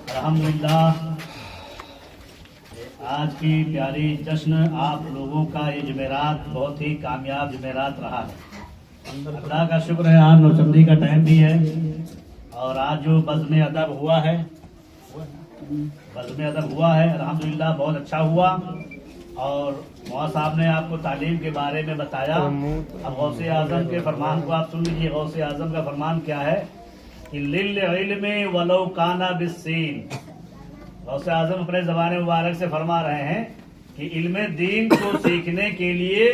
अल्हम्दुलिल्लाह आज की प्यारी जश्न आप लोगों का ये जुमेरात बहुत ही कामयाब जुमेरात रहा है। अल्लाह का शुक्र है, आज नौचंदी का टाइम भी है और आज जो बज़्म अदब हुआ है अल्हम्दुलिल्लाह बहुत अच्छा हुआ। और मौला साहब ने आपको तालीम के बारे में बताया। अब गौसे आज़म के फरमान को आप सुन लीजिए। गौसे आज़म का फरमान क्या है कि लिल इल्म वलो काना बिस्सीन। गौसे आज़म अपने ज़बान मुबारक से फरमा रहे हैं कि इल्म दीन को सीखने के लिए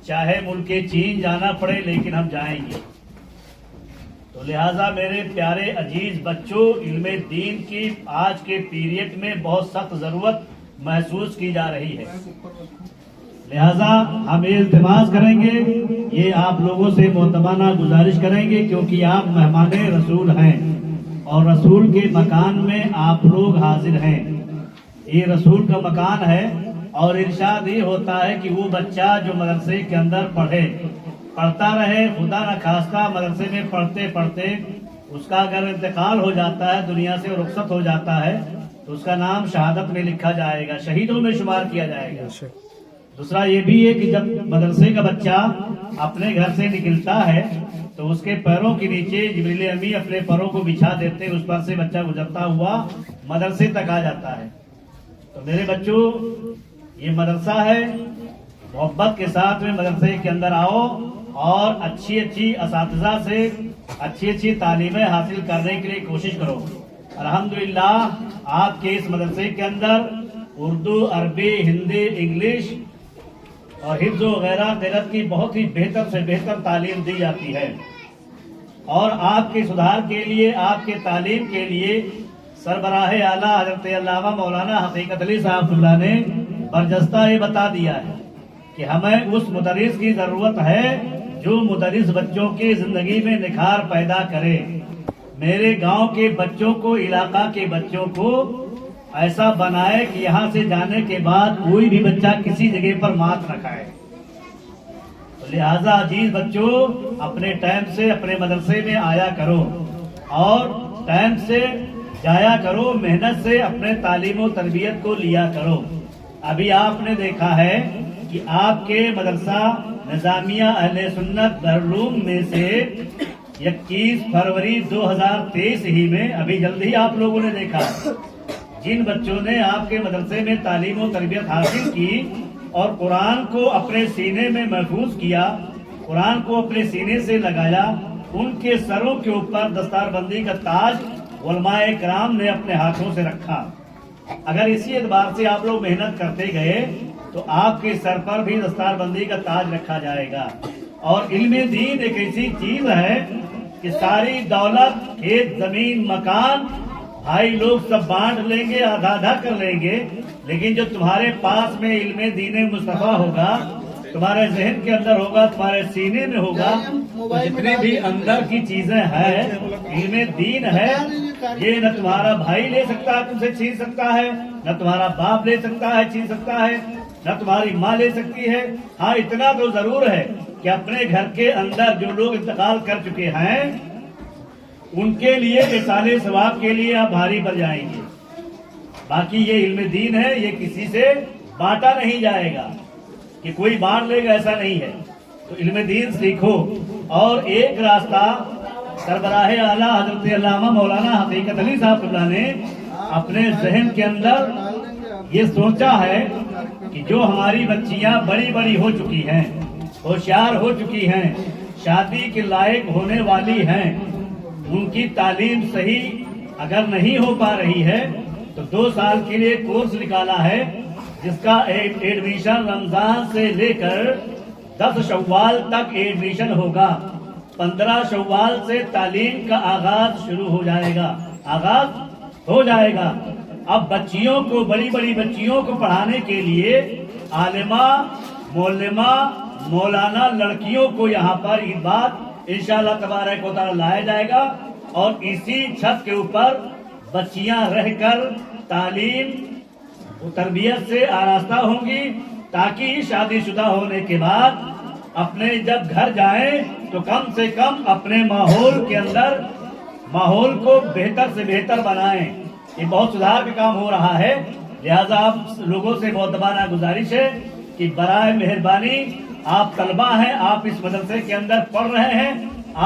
चाहे मुल्क चीन जाना पड़े लेकिन हम जाएंगे। तो लिहाजा मेरे प्यारे अजीज बच्चों, इल्म दीन की आज के पीरियड में बहुत सख्त ज़रूरत महसूस की जा रही है। लिहाजा हम ये इल्तिमास करेंगे, ये आप लोगों से मोतबाना गुजारिश करेंगे क्योंकि आप मेहमान रसूल हैं और रसूल के मकान में आप लोग हाजिर हैं। ये रसूल का मकान है और इरशाद ये होता है कि वो बच्चा जो मदरसे के अंदर पढ़ता रहे, खुदा न खास्ता मदरसे में पढ़ते पढ़ते उसका अगर इंतकाल हो जाता है, दुनिया से रुखसत हो जाता है, तो उसका नाम शहादत में लिखा जाएगा, शहीदों में शुमार किया जाएगा। दूसरा ये भी है कि जब मदरसे का बच्चा अपने घर से निकलता है तो उसके पैरों के नीचे जिब्रील अमी अपने पैरों को बिछा देते, उस पर से बच्चा गुजरता हुआ मदरसे तक आ जाता है। तो मेरे बच्चों, ये मदरसा है, मोहब्बत के साथ में मदरसे के अंदर आओ और अच्छी अच्छी असातिज़ा से अच्छी तालीमें हासिल करने के लिए कोशिश करो। अल्हम्दुलिल्लाह आपके इस मदरसे के अंदर उर्दू, अरबी, हिंदी, इंग्लिश और हिफ्ज़ वगैरह क़िरात की बहुत ही बेहतर से बेहतर तालीम दी जाती है। और आपके सुधार के लिए, आपके तालीम के लिए सरबराह आला हज़रत अल्लामा मौलाना हकीकत अली साहब ने बरजस्ता ये बता दिया है कि हमें उस मुदर्रिस की ज़रूरत है जो मुदर्रिस बच्चों की ज़िंदगी में निखार पैदा करे। मेरे गांव के बच्चों को, इलाका के बच्चों को ऐसा बनाए कि यहाँ से जाने के बाद कोई भी बच्चा किसी जगह पर मात न खाए। तो लिहाजा अजीज बच्चों, अपने टाइम से अपने मदरसे में आया करो और टाइम से जाया करो, मेहनत से अपने तालीम और तरबियत को लिया करो। अभी आपने देखा है कि आपके मदरसा निजामिया अहले सुन्नत दारुल में से 21 फरवरी 2023 ही में, अभी जल्दी आप लोगों ने देखा, जिन बच्चों ने आपके मदरसे में तालीम और तरबियत हासिल की और कुरान को अपने सीने में महफूज किया, कुरान को अपने सीने से लगाया, उनके सरों के ऊपर दस्तारबंदी का ताज उलमाए किराम ने अपने हाथों से रखा। अगर इसी एतबार से आप लोग मेहनत करते गए तो आपके सर पर भी दस्तारबंदी का ताज रखा जाएगा। और इल्म दीन एक ऐसी चीज है कि सारी दौलत, खेत, जमीन, मकान भाई लोग सब बांट लेंगे, आधा आधा कर लेंगे, लेकिन जो तुम्हारे पास में इल्म दीन मुस्तफा होगा, तुम्हारे जहन के अंदर होगा, तुम्हारे सीने में होगा, तो जितनी भी अंदर की चीजें हैं, इल्म दीन है, ये न तुम्हारा भाई ले सकता है, तुमसे छीन सकता है, न तुम्हारा बाप ले सकता है, छीन सकता है, न तुम्हारी माँ ले सकती है। हाँ, इतना तो जरूर है कि अपने घर के अंदर जो लोग इंतकाल कर चुके हैं उनके लिए इसाले सवाब के लिए आप भारी पड़ जाएंगे। बाकी ये इल्म दीन है, ये किसी से बांटा नहीं जाएगा कि कोई बांट लेगा, ऐसा नहीं है। तो इल्म दीन सीखो। और एक रास्ता सरबराह आला हज़रत अल्लामा मौलाना हकीकत अली साहब ने अपने जहन के अंदर ये सोचा है कि जो हमारी बच्चियां बड़ी बड़ी हो चुकी हैं, होशियार हो चुकी हैं, शादी के लायक होने वाली हैं, उनकी तालीम सही अगर नहीं हो पा रही है तो 2 साल के लिए कोर्स निकाला है जिसका एडमिशन रमजान से लेकर 10 शव्वाल तक एडमिशन होगा। 15 शव्वाल से तालीम का आगाज शुरू हो जाएगा, अब बच्चियों को, बड़ी बड़ी बच्चियों को पढ़ाने के लिए आलिमा, मौलमा, मौलाना लड़कियों को यहाँ पर इस बात इंशाअल्लाह तबारक व तआला लाया जाएगा और इसी छत के ऊपर बच्चियां रहकर तालीम तरबियत से आरास्ता होंगी, ताकि शादीशुदा होने के बाद अपने जब घर जाएं तो कम से कम अपने माहौल के अंदर माहौल को बेहतर से बेहतर बनाएं। یہ بہت سدھار کا کام ہو رہا ہے. لہذا آپ لوگوں سے مؤدبانہ گزارش ہے کہ برائے مہربانی آپ طلبہ ہیں, آپ اس مدرسے کے اندر پڑھ رہے ہیں,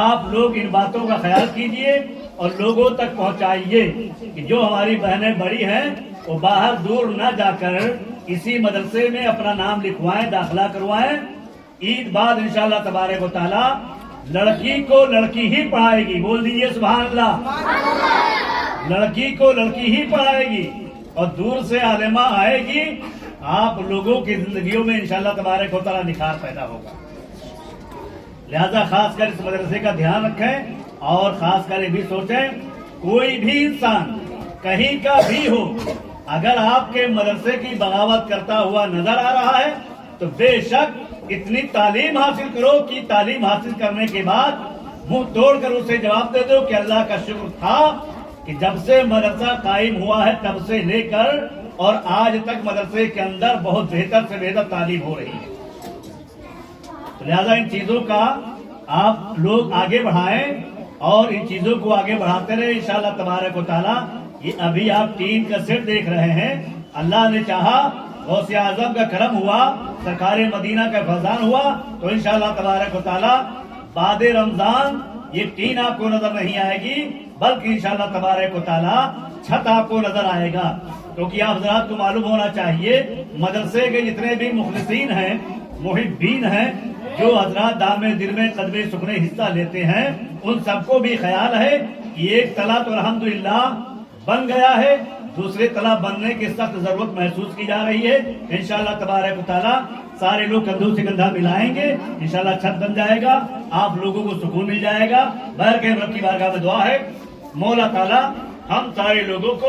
آپ لوگ ان باتوں کا خیال کیجئے اور لوگوں تک پہنچائیے کہ جو ہماری بہنیں بڑی ہیں وہ باہر دور نہ جا کر اسی مدرسے میں اپنا نام لکھوائیں, داخلہ کروائیں. عید بعد انشاءاللہ تبارک و تعالیٰ لڑکی کو لڑکی ہی پڑھائے گی. بول دیجیے سبحان اللہ. لڑکی کو لڑکی ہی پڑھائے گی اور دور سے عالمہ آئے گی. آپ لوگوں کی زندگیوں میں انشاءاللہ تبارک و تعالیٰ نکھار پیدا ہوگا. لہذا خاص کر اس مدرسے کا دھیان رکھیں اور خاص کر یہ بھی سوچیں کوئی بھی انسان کہیں کا بھی ہو اگر آپ کے مدرسے کی بغاوت کرتا ہوا نظر آ رہا ہے تو بے شک اتنی تعلیم حاصل کرو کہ تعلیم حاصل کرنے کے بعد منہ توڑ کر اسے جواب دے دو کہ اللہ کا شکر تھا کہ جب سے مدرسہ قائم ہوا ہے تب سے لے کر اور آج تک مدرسے کے اندر بہت بہتر سے بہتر تعلیم ہو رہی ہے. لہذا ان چیزوں کا آپ لوگ آگے بڑھائیں اور ان چیزوں کو آگے بڑھاتے رہے انشاءاللہ تبارک و تعالیٰ. یہ ابھی آپ ٹین کا سیٹ دیکھ رہے ہیں, اللہ نے چاہا غوث اعظم کا کرم ہوا, سرکار مدینہ کا فیضان ہوا تو انشاءاللہ تبارک و تعالیٰ بعد رمضان یہ ٹین آپ کو نظر نہیں آئے گی بلکہ انشاءاللہ تبارک و تعالیٰ چھت آپ کو نظر آئے گا. کیونکہ آپ حضرات کو معلوم ہونا چاہیے مدرسے کے جتنے بھی مخلصین ہیں, محبین ہیں, جو حضرات دام دل میں قدمِ سکنے حصہ لیتے ہیں, ان سب کو بھی خیال ہے کہ ایک تلا تو الحمدللہ بن گیا ہے, دوسرے تلا بننے کی سخت ضرورت محسوس کی جا رہی ہے. انشاءاللہ تبارک و تعالیٰ سارے لوگ کندھوں سے کندھا ملائیں گے, انشاءاللہ چھت بن جائے گا, آپ لوگوں کو سکون مل جائے گا. بہر کے رب کی بارگاہ میں دعا ہے مولا تعالیٰ ہم سارے لوگوں کو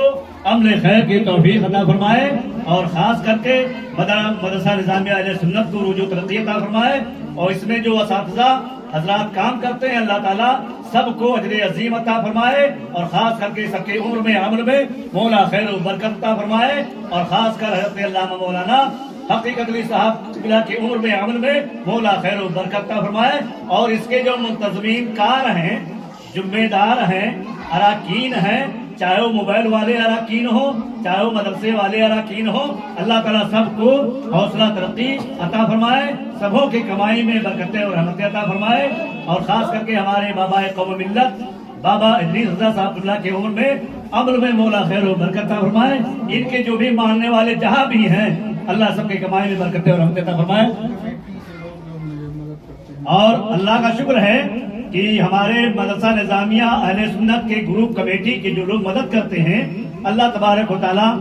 عمل خیر کی توفیق عطا فرمائے اور خاص کر کے مدرسہ نظامیہ اہل سنت کو رجوع ترقی عطا فرمائے. اور اس میں جو اساتذہ حضرات کام کرتے ہیں اللہ تعالیٰ سب کو اجر عظیم عطا فرمائے اور خاص کر کے سب کے عمر میں عمل میں مولا خیر و برکت عطا فرمائے. اور خاص کر حضرت علامہ مولانا حقیقت علی صاحب کے عمر میں عمل میں مولا خیر و برکت عطا فرمائے. اور اس کے جو منتظمین کار ہیں, ذمہ دار ہیں, اراکین ہیں, چاہے وہ موبائل والے اراکین ہوں چاہے وہ مدرسے والے اراکین ہوں, اللہ تعالیٰ سب کو حوصلہ ترقی عطا فرمائے, سبوں کی کمائی میں برکتیں اور رحمتیں عطا فرمائے. اور خاص کر کے ہمارے بابا قوم ملت بابا ادریس رضا صاحب اللہ کے عمر میں عمل میں مولا خیر و برکت عطا فرمائے. ان کے جو بھی ماننے والے جہاں بھی ہیں اللہ سب کی کمائی میں برکتیں اور رحمتیں عطا فرمائے. اور اللہ کا شکر ہے کہ ہمارے مدرسہ نظامیہ اہل سنت کے گروپ کمیٹی کے جو لوگ مدد کرتے ہیں اللہ تبارک و تعالیٰ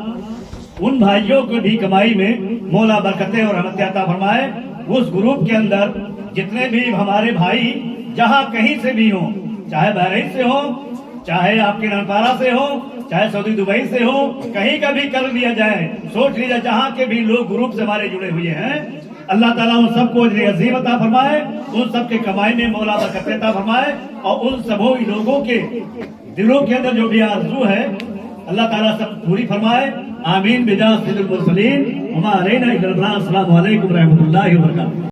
ان بھائیوں کو بھی کمائی میں مولا برکتیں اور رحمتیں عطا فرمائے. اس گروپ کے اندر جتنے بھی ہمارے بھائی جہاں کہیں سے بھی ہوں, چاہے بحرین سے ہوں, چاہے آپ کے ننپارہ سے ہوں, چاہے سعودی دبئی سے ہوں, کہیں کا بھی کر لیا جائے, سوچ لیا جہاں کے بھی لوگ گروپ سے ہمارے جڑے ہوئے ہیں اللہ تعالیٰ ان سب کو اجر عظیم عطا فرمائے, ان سب کے کمائی میں مولا برکت عطا فرمائے. اور ان سبوں لوگوں کے دلوں کے اندر جو بھی آرزو ہے اللہ تعالیٰ سب پوری فرمائے. آمین بجاہ سید المرسلین وما علینا الا البلاغ. السلام علیکم ورحمۃ اللہ وبرکاتہ.